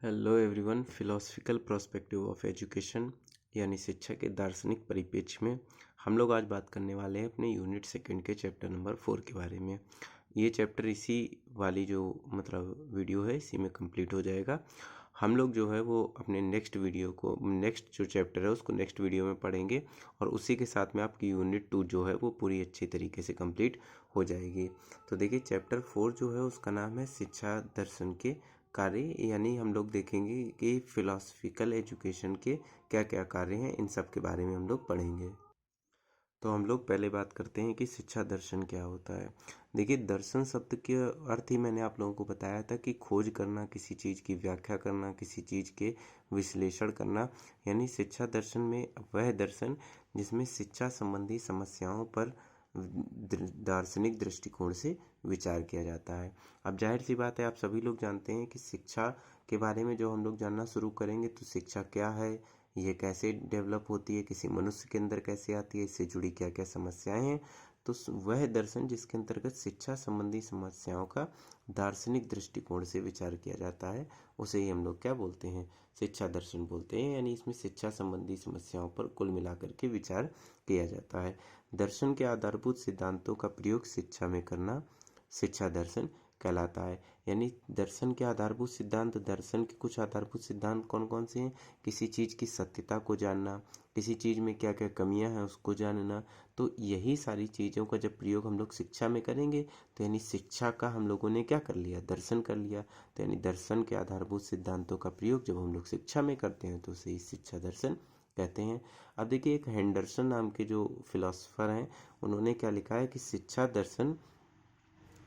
Hello everyone. Philosophical perspective of education यानी शिक्षा के दार्शनिक परिप्रेक्ष्य में हम लोग आज बात करने वाले हैं अपने यूनिट सेकंड के चैप्टर नंबर 4 के बारे में। ये चैप्टर इसी वाली जो वीडियो है इसी में कंप्लीट हो जाएगा। हम लोग जो है वो अपने नेक्स्ट जो चैप्टर है उसको नेक्स्ट वीडियो में पढ़ेंगे और उसी के साथ में आपकी यूनिट 2 जो है वो पूरी अच्छी तरीके से कंप्लीट हो जाएगी। तो देखिए चैप्टर 4 जो है उसका नाम है शिक्षा दर्शन के कार्य, यानी हम लोग देखेंगे कि फिलोसफिकल एजुकेशन के क्या क्या कार्य हैं, इन सब के बारे में हम लोग पढ़ेंगे। तो हम लोग पहले बात करते हैं कि शिक्षा दर्शन क्या होता है। देखिए दर्शन शब्द के अर्थ ही मैंने आप लोगों को बताया था कि खोज करना, किसी चीज़ की व्याख्या करना, किसी चीज़ के विश्लेषण करना। यानी शिक्षा दर्शन में वह दर्शन जिसमें शिक्षा संबंधी समस्याओं पर दार्शनिक दृष्टिकोण से विचार किया जाता है। अब जाहिर सी बात है, आप सभी लोग जानते हैं कि शिक्षा के बारे में जो हम लोग जानना शुरू करेंगे तो शिक्षा क्या है, ये कैसे डेवलप होती है, किसी मनुष्य के अंदर कैसे आती है, इससे जुड़ी क्या क्या समस्याएं हैं। तो वह दर्शन जिसके अंतर्गत शिक्षा संबंधी समस्याओं का दार्शनिक दृष्टिकोण से विचार किया जाता है उसे ही हम लोग क्या बोलते हैं, शिक्षा दर्शन बोलते हैं। यानी इसमें शिक्षा संबंधी समस्याओं पर कुल मिलाकर के विचार किया जाता है। दर्शन के आधारभूत सिद्धांतों का प्रयोग शिक्षा में करना शिक्षा दर्शन कहलाता है। यानी दर्शन के आधारभूत सिद्धांत, दर्शन के कुछ आधारभूत सिद्धांत कौन कौन से हैं? किसी चीज़ की सत्यता को जानना, किसी चीज़ में क्या क्या कमियां हैं उसको जानना। तो यही सारी चीज़ों का जब प्रयोग हम लोग शिक्षा में करेंगे तो यानी शिक्षा का हम लोगों ने क्या कर लिया, दर्शन कर लिया। तो यानी दर्शन के आधारभूत सिद्धांतों का प्रयोग जब हम लोग शिक्षा में करते हैं तो उसे ही शिक्षा दर्शन कहते हैं। अब देखिए एक हेंडरसन नाम के जो फिलोसफर हैं उन्होंने क्या लिखा है कि शिक्षा दर्शन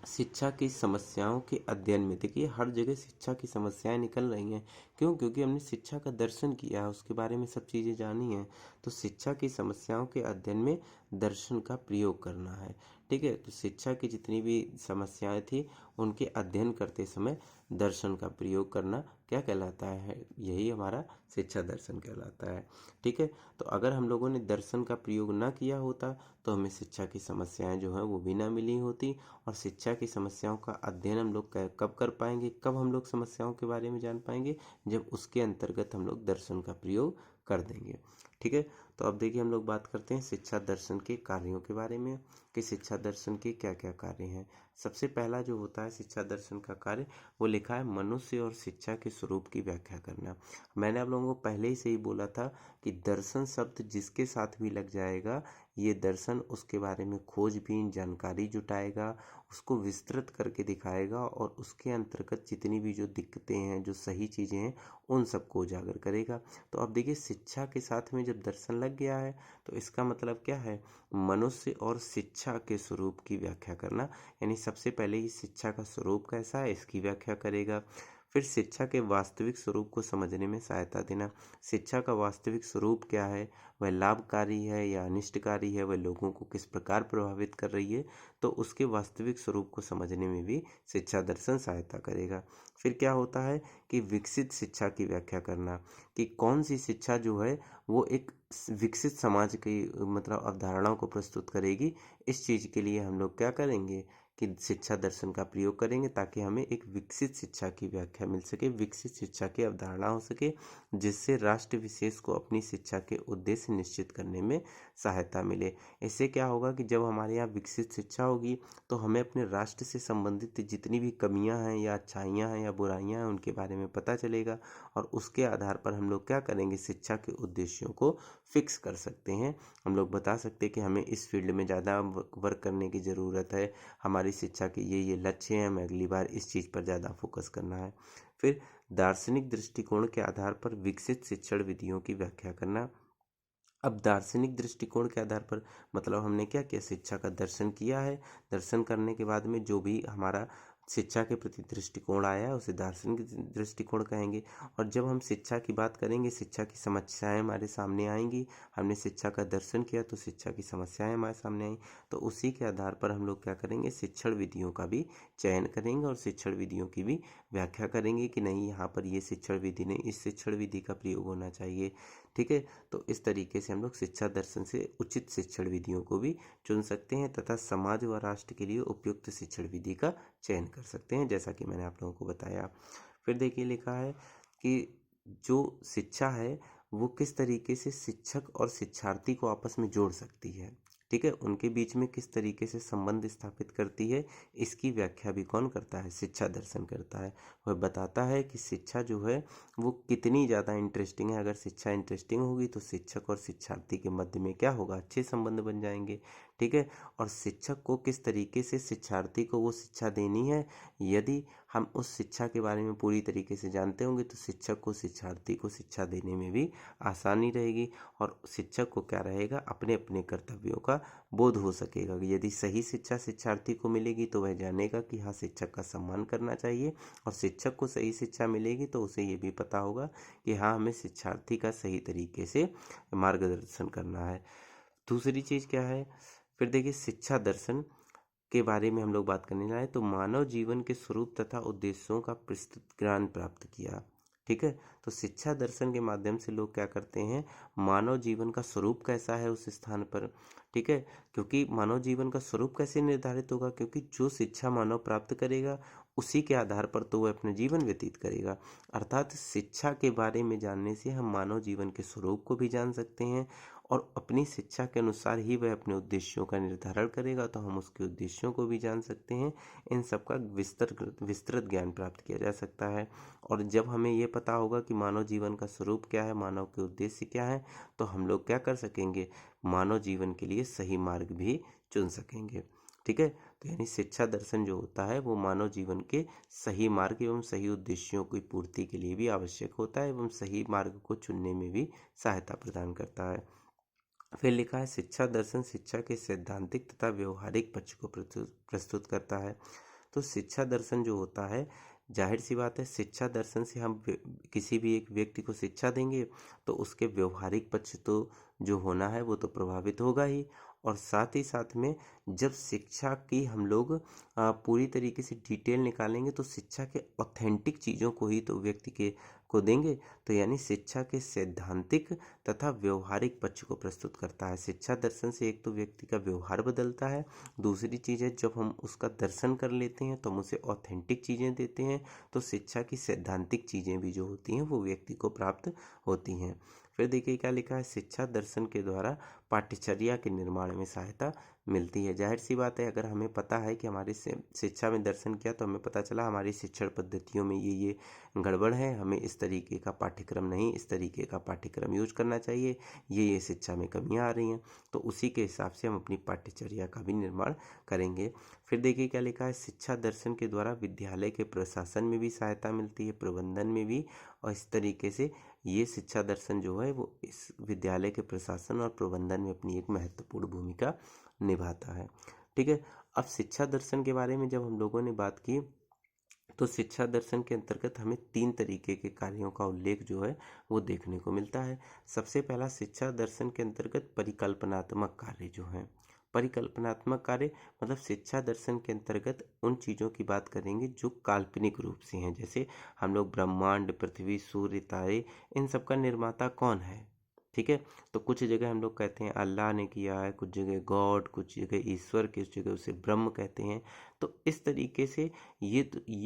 शिक्षा की समस्याओं के अध्ययन में, देखिए हर जगह शिक्षा की समस्याएं निकल रही हैं। क्यों? क्योंकि हमने शिक्षा का दर्शन किया है, उसके बारे में सब चीज़ें जानी हैं। तो शिक्षा की समस्याओं के अध्ययन में दर्शन का प्रयोग करना है। ठीक है, तो शिक्षा की जितनी भी समस्याएं थी उनके अध्ययन करते समय दर्शन का प्रयोग करना क्या कहलाता है, यही हमारा शिक्षा दर्शन कहलाता है। ठीक है, तो अगर हम लोगों ने दर्शन का प्रयोग ना किया होता तो हमें शिक्षा की समस्याएं जो है वो भी ना मिली होती। और शिक्षा की समस्याओं का अध्ययन हम लोग कब कर पाएंगे, कब हम लोग समस्याओं के बारे में जान पाएंगे, जब उसके अंतर्गत हम लोग दर्शन का प्रयोग कर देंगे। ठीक है, तो अब देखिए हम लोग बात करते हैं शिक्षा दर्शन के कार्यों के बारे में कि शिक्षा दर्शन के क्या क्या कार्य हैं। सबसे पहला जो होता है शिक्षा दर्शन का कार्य, वो लिखा है मनुष्य और शिक्षा के स्वरूप की व्याख्या करना। मैंने आप लोगों को पहले ही से ही बोला था कि दर्शन शब्द जिसके साथ भी लग जाएगा ये दर्शन उसके बारे में खोजबीन जानकारी जुटाएगा, उसको विस्तृत करके दिखाएगा और उसके अंतर्गत जितनी भी जो दिक्कतें हैं, जो सही चीज़ें हैं, उन सबको उजागर करेगा। तो अब देखिए शिक्षा के साथ में जब दर्शन लग गया है तो इसका मतलब क्या है, मनुष्य और शिक्षा के स्वरूप की व्याख्या करना। यानी सबसे पहले ही शिक्षा का स्वरूप कैसा है इसकी व्याख्या करेगा। फिर शिक्षा के वास्तविक स्वरूप को समझने में सहायता देना। शिक्षा का वास्तविक स्वरूप क्या है, वह लाभकारी है या अनिष्टकारी है, वह लोगों को किस प्रकार प्रभावित कर रही है, तो उसके वास्तविक स्वरूप को समझने में भी शिक्षा दर्शन सहायता करेगा। फिर क्या होता है कि विकसित शिक्षा की व्याख्या करना, कि कौन सी शिक्षा जो है वो एक विकसित समाज की अवधारणाओं को प्रस्तुत करेगी। इस चीज़ के लिए हम लोग क्या करेंगे कि शिक्षा दर्शन का प्रयोग करेंगे ताकि हमें एक विकसित शिक्षा की व्याख्या मिल सके, विकसित शिक्षा की अवधारणा हो सके, जिससे राष्ट्र विशेष को अपनी शिक्षा के उद्देश्य निश्चित करने में सहायता मिले। इससे क्या होगा कि जब हमारे यहाँ विकसित शिक्षा होगी तो हमें अपने राष्ट्र से संबंधित जितनी भी कमियां हैं या अच्छाइयां हैं या बुराइयां हैं उनके बारे में पता चलेगा और उसके आधार पर हम लोग क्या करेंगे, शिक्षा के उद्देश्यों को फिक्स कर सकते हैं। हम लोग बता सकते हैं कि हमें इस फील्ड में ज़्यादा वर्क करने की ज़रूरत है, हमारी शिक्षा के ये लक्ष्य हैं, हमें अगली बार इस चीज़ पर ज़्यादा फोकस करना है। फिर दार्शनिक दृष्टिकोण के आधार पर विकसित शिक्षण विधियों की व्याख्या करना। अब दार्शनिक दृष्टिकोण के आधार पर मतलब हमने क्या किया, शिक्षा का दर्शन किया है। दर्शन करने के बाद में जो भी हमारा शिक्षा के प्रति दृष्टिकोण आया है उसे दार्शनिक दृष्टिकोण कहेंगे। और जब हम शिक्षा की बात करेंगे, शिक्षा की समस्याएं हमारे सामने आएंगी, हमने शिक्षा का दर्शन किया तो शिक्षा की समस्याएं हमारे सामने आई, तो उसी के आधार पर हम लोग क्या करेंगे, शिक्षण विधियों का भी चयन करेंगे और शिक्षण विधियों की भी व्याख्या करेंगे कि नहीं यहाँ पर ये शिक्षण विधि नहीं, इस शिक्षण विधि का प्रयोग होना चाहिए। ठीक है, तो इस तरीके से हम लोग शिक्षा दर्शन से उचित शिक्षण विधियों को भी चुन सकते हैं तथा समाज व राष्ट्र के लिए उपयुक्त शिक्षण विधि का चयन कर सकते हैं, जैसा कि मैंने आप लोगों को बताया। फिर देखिए लिखा है कि जो शिक्षा है वो किस तरीके से शिक्षक और शिक्षार्थी को आपस में जोड़ सकती है, ठीक है, उनके बीच में किस तरीके से संबंध स्थापित करती है, इसकी व्याख्या भी कौन करता है, शिक्षा दर्शन करता है। वह बताता है कि शिक्षा जो है वो कितनी ज़्यादा इंटरेस्टिंग है। अगर शिक्षा इंटरेस्टिंग होगी तो शिक्षक और शिक्षार्थी के मध्य में क्या होगा, अच्छे संबंध बन जाएंगे, ठीक है। और शिक्षक को किस तरीके से शिक्षार्थी को वो शिक्षा देनी है, यदि हम उस शिक्षा के बारे में पूरी तरीके से जानते होंगे तो शिक्षक को शिक्षार्थी को शिक्षा देने में भी आसानी रहेगी और शिक्षक को क्या रहेगा, अपने अपने कर्तव्यों का बोध हो सकेगा। यदि सही शिक्षा शिक्षार्थी को मिलेगी तो वह जानेगा कि हाँ, शिक्षक का सम्मान करना चाहिए, और शिक्षक को सही शिक्षा मिलेगी तो उसे ये भी पता होगा कि हाँ, हमें शिक्षार्थी का सही तरीके से मार्गदर्शन करना है। दूसरी चीज़ क्या है, फिर देखिए शिक्षा दर्शन के बारे में हम लोग बात करने जाए तो मानव जीवन के स्वरूप तथा उद्देश्यों का विस्तृत ज्ञान प्राप्त किया, ठीक है। तो शिक्षा दर्शन के माध्यम से लोग क्या करते हैं, मानव जीवन का स्वरूप कैसा है उस स्थान पर, ठीक है। क्योंकि मानव जीवन का स्वरूप कैसे निर्धारित होगा, क्योंकि जो शिक्षा मानव प्राप्त करेगा उसी के आधार पर तो वह अपना जीवन व्यतीत करेगा। अर्थात शिक्षा के बारे में जानने से हम मानव जीवन के स्वरूप को भी जान सकते हैं और अपनी शिक्षा के अनुसार ही वह अपने उद्देश्यों का निर्धारण करेगा तो हम उसके उद्देश्यों को भी जान सकते हैं। इन सब का विस्तृत ज्ञान प्राप्त किया जा सकता है। और जब हमें ये पता होगा कि मानव जीवन का स्वरूप क्या है, मानव के उद्देश्य क्या है, तो हम लोग क्या कर सकेंगे, मानव जीवन के लिए सही मार्ग भी चुन सकेंगे, ठीक है। तो यानी शिक्षा दर्शन जो होता है वो मानव जीवन के सही मार्ग एवं सही उद्देश्यों की पूर्ति के लिए भी आवश्यक होता है एवं सही मार्ग को चुनने में भी सहायता प्रदान करता है। फिर लिखा है शिक्षा दर्शन शिक्षा के सैद्धांतिक तथा व्यवहारिक पक्ष को प्रस्तुत करता है। तो शिक्षा दर्शन जो होता है, जाहिर सी बात है, शिक्षा दर्शन से हम किसी भी एक व्यक्ति को शिक्षा देंगे तो उसके व्यवहारिक पक्ष तो जो होना है वो तो प्रभावित होगा ही, और साथ ही साथ में जब शिक्षा की हम लोग पूरी तरीके से डिटेल निकालेंगे तो शिक्षा के ऑथेंटिक चीज़ों को ही तो व्यक्ति के को देंगे। तो यानी शिक्षा के सैद्धांतिक तथा व्यवहारिक पक्ष को प्रस्तुत करता है। शिक्षा दर्शन से एक तो व्यक्ति का व्यवहार बदलता है, दूसरी चीज़ है जब हम उसका दर्शन कर लेते हैं तो हम उसे ऑथेंटिक चीज़ें देते हैं तो शिक्षा की सैद्धांतिक चीज़ें भी जो होती हैं वो व्यक्ति को प्राप्त होती हैं। फिर देखिए क्या लिखा है, शिक्षा दर्शन के द्वारा पाठ्यचर्या के निर्माण में सहायता मिलती है। जाहिर सी बात है, अगर हमें पता है कि हमारी शिक्षा में दर्शन किया तो हमें पता चला हमारी शिक्षण पद्धतियों में ये गड़बड़ है, हमें इस तरीके का पाठ्यक्रम नहीं, इस तरीके का पाठ्यक्रम यूज करना चाहिए, ये शिक्षा में कमियां आ रही हैं, तो उसी के हिसाब से हम अपनी पाठ्यचर्या का भी निर्माण करेंगे। फिर देखिए क्या लिखा है, शिक्षा दर्शन के द्वारा विद्यालय के प्रशासन में भी सहायता मिलती है, प्रबंधन में भी, और इस तरीके से ये शिक्षा दर्शन जो है वो इस विद्यालय के प्रशासन और प्रबंधन में अपनी एक महत्वपूर्ण भूमिका निभाता है, ठीक है। अब शिक्षा दर्शन के बारे में जब हम लोगों ने बात की तो शिक्षा दर्शन के अंतर्गत हमें 3 तरीके के कार्यों का उल्लेख जो है वो देखने को मिलता है। सबसे पहला, शिक्षा दर्शन के अंतर्गत परिकल्पनात्मक कार्य जो है, परिकल्पनात्मक कार्य मतलब शिक्षा दर्शन के अंतर्गत उन चीज़ों की बात करेंगे जो काल्पनिक रूप से हैं। जैसे हम लोग ब्रह्मांड, पृथ्वी, सूर्य, तारे, इन सब का निर्माता कौन है, ठीक है। तो कुछ जगह हम लोग कहते हैं अल्लाह ने किया है, कुछ जगह गॉड, कुछ जगह ईश्वर, कुछ जगह उसे ब्रह्म कहते हैं। तो इस तरीके से ये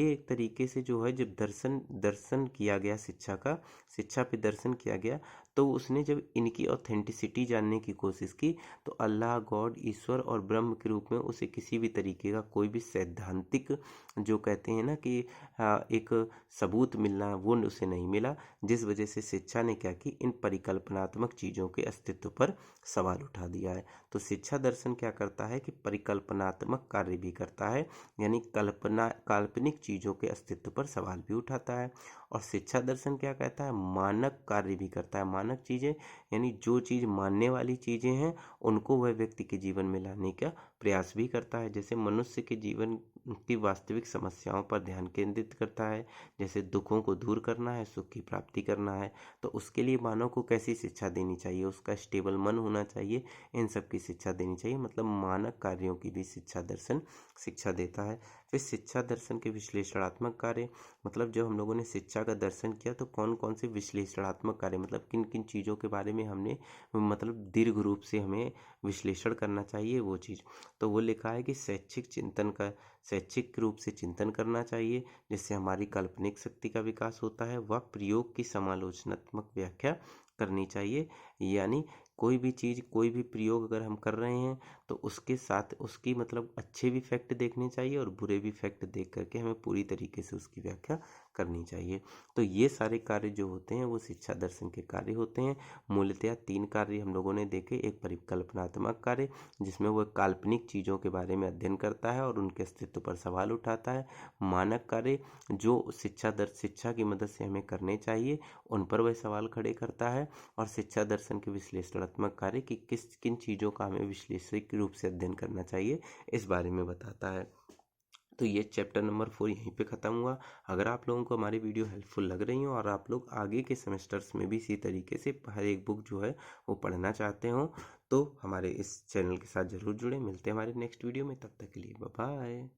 एक तरीके से जो है जब दर्शन दर्शन किया गया शिक्षा पे दर्शन किया गया तो उसने जब इनकी ऑथेंटिसिटी जानने की कोशिश की तो अल्लाह, गॉड, ईश्वर और ब्रह्म के रूप में उसे किसी भी तरीके का कोई भी सैद्धांतिक जो कहते हैं ना कि एक सबूत मिलना, वो उसे नहीं मिला, जिस वजह से शिक्षा ने क्या की, इन परिकल्पनात्मक चीज़ों के अस्तित्व पर सवाल उठा दिया है। तो शिक्षा दर्शन क्या करता है कि परिकल्पनात्मक कार्य भी करता है, यानी काल्पनिक चीज़ों के अस्तित्व पर सवाल भी उठाता है। और शिक्षा दर्शन क्या कहता है, मानक कार्य भी करता है। मानक चीज़ें यानी जो चीज़ मानने वाली चीज़ें हैं उनको वह व्यक्ति के जीवन में लाने का प्रयास भी करता है। जैसे मनुष्य के जीवन की वास्तविक समस्याओं पर ध्यान केंद्रित करता है, जैसे दुखों को दूर करना है, सुख की प्राप्ति करना है, तो उसके लिए मानव को कैसी शिक्षा देनी चाहिए, उसका स्टेबल मन होना चाहिए, इन सब की शिक्षा देनी चाहिए। मतलब मानक कार्यों की भी शिक्षा दर्शन शिक्षा देता है। फिर शिक्षा दर्शन के विश्लेषणात्मक कार्य, मतलब जब हम लोगों ने शिक्षा का दर्शन किया तो कौन कौन से विश्लेषणात्मक कार्य, मतलब किन किन चीज़ों के बारे में हमने मतलब दीर्घ रूप से हमें विश्लेषण करना चाहिए वो चीज़। तो वो लिखा है कि शैक्षिक रूप से चिंतन करना चाहिए, जिससे हमारी काल्पनिक शक्ति का विकास होता है। व प्रयोग की समालोचनात्मक व्याख्या करनी चाहिए, यानी कोई भी चीज़, कोई भी प्रयोग अगर हम कर रहे हैं तो उसके साथ उसकी मतलब अच्छे भी फैक्ट देखने चाहिए और बुरे भी फैक्ट देख करके हमें पूरी तरीके से उसकी व्याख्या करनी चाहिए। तो ये सारे कार्य जो होते हैं वो शिक्षा दर्शन के कार्य होते हैं। मूलतः 3 कार्य हम लोगों ने देखे। एक परिकल्पनात्मक कार्य, जिसमें वो काल्पनिक चीज़ों के बारे में अध्ययन करता है और उनके अस्तित्व पर सवाल उठाता है। मानक कार्य, जो शिक्षा की मदद से हमें करने चाहिए, उन पर वह सवाल खड़े करता है। और शिक्षा दर्शन के विश्लेषणात्मक कार्य कि किन चीज़ों का हमें विश्लेषिक रूप से अध्ययन करना चाहिए, इस बारे में बताता है। तो ये चैप्टर नंबर 4 यहीं पे ख़त्म हुआ। अगर आप लोगों को हमारी वीडियो हेल्पफुल लग रही हो और आप लोग आगे के सेमेस्टर्स में भी इसी तरीके से हर एक बुक जो है वो पढ़ना चाहते हो, तो हमारे इस चैनल के साथ ज़रूर जुड़े। मिलते हैं हमारे नेक्स्ट वीडियो में, तब तक के लिए बाय बाय।